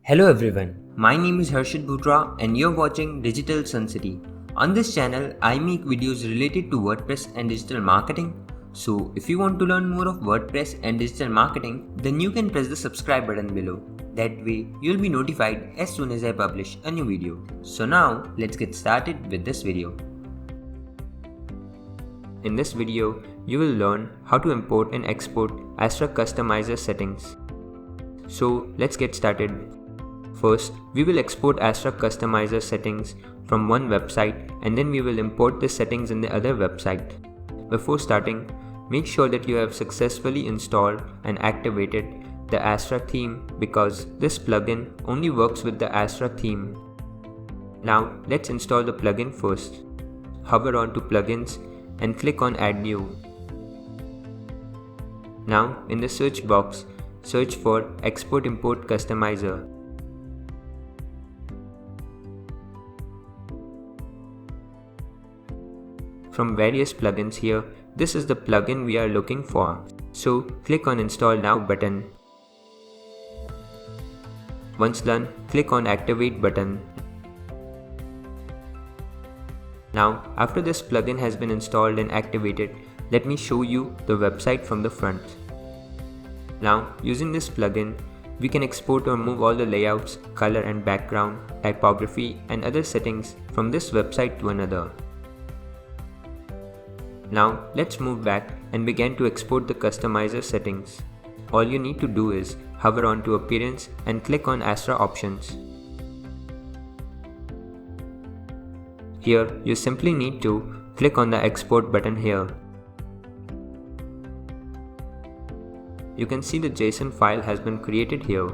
Hello everyone, my name is Harshit Bhutra and you're watching Digital Sun City. On this channel, I make videos related to WordPress and digital marketing. So if you want to learn more of WordPress and digital marketing, then you can press the subscribe button below. That way, you'll be notified as soon as I publish a new video. So now, let's get started with this video. In this video, you will learn how to import and export Astra customizer settings. So let's get started. First, we will export Astra customizer settings from one website and then we will import the settings in the other website. Before starting, make sure that you have successfully installed and activated the Astra theme because this plugin only works with the Astra theme. Now, let's install the plugin first. Hover on to Plugins and click on Add New. Now, in the search box, search for Export Import Customizer. From various plugins here, this is the plugin we are looking for. So click on Install Now button. Once done, click on Activate button. Now, after this plugin has been installed and activated, let me show you the website from the front. Now, using this plugin, we can export or move all the layouts, color and background, typography and other settings from this website to another. Now let's move back and begin to export the customizer settings. All you need to do is hover on to Appearance and click on Astra Options. Here you simply need to click on the Export button here. You can see the JSON file has been created here.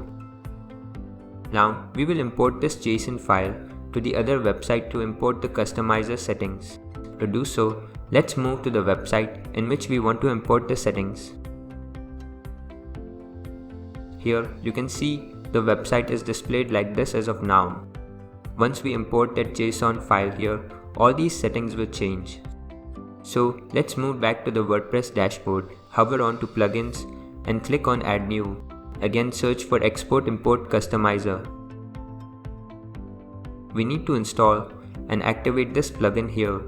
Now we will import this JSON file to the other website to import the customizer settings. To do so, let's move to the website in which we want to import the settings. Here you can see the website is displayed like this as of now. Once we import that JSON file here, all these settings will change. So let's move back to the WordPress dashboard, hover on to Plugins and click on Add New. Again search for Export Import Customizer. We need to install and activate this plugin here.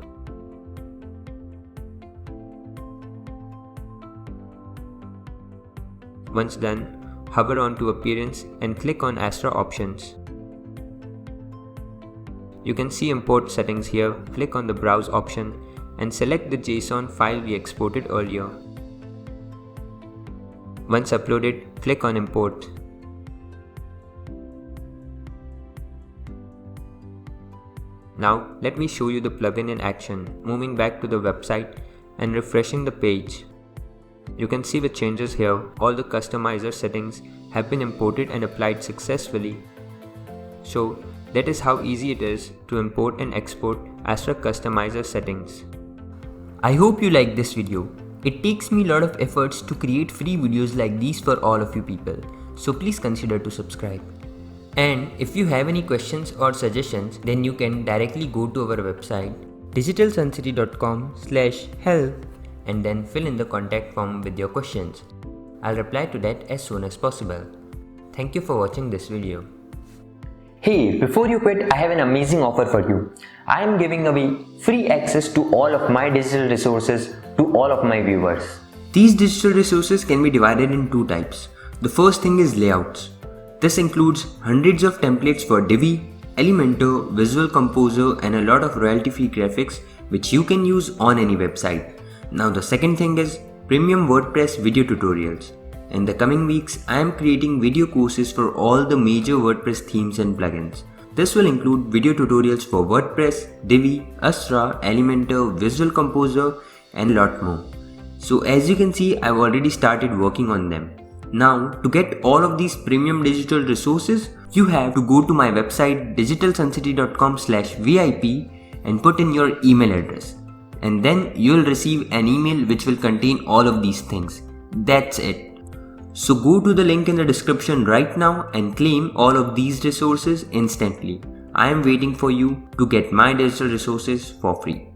Once done, hover on to Appearance and click on Astra Options. You can see import settings here. Click on the Browse option and select the JSON file we exported earlier. Once uploaded, click on Import. Now let me show you the plugin in action. Moving back to the website and refreshing the page. You can see the changes here. All the customizer settings have been imported and applied successfully. So that is how easy it is to import and export Astra customizer settings. I hope you liked this video. It takes me a lot of efforts to create free videos like these for all of you people. So please consider to subscribe. And if you have any questions or suggestions, then you can directly go to our website digitalsuncity.com/help and then fill in the contact form with your questions. I'll reply to that as soon as possible. Thank you for watching this video. Hey, before you quit, I have an amazing offer for you. I am giving away free access to all of my digital resources to all of my viewers. These digital resources can be divided in two types. The first thing is layouts. This includes hundreds of templates for Divi, Elementor, Visual Composer and a lot of royalty-free graphics which you can use on any website. Now the second thing is premium WordPress video tutorials. In the coming weeks, I am creating video courses for all the major WordPress themes and plugins. This will include video tutorials for WordPress, Divi, Astra, Elementor, Visual Composer and a lot more. So as you can see, I've already started working on them. Now to get all of these premium digital resources, you have to go to my website digitalsuncity.com/VIP and put in your email address. And then you'll receive an email which will contain all of these things. That's it. So go to the link in the description right now and claim all of these resources instantly. I am waiting for you to get my digital resources for free.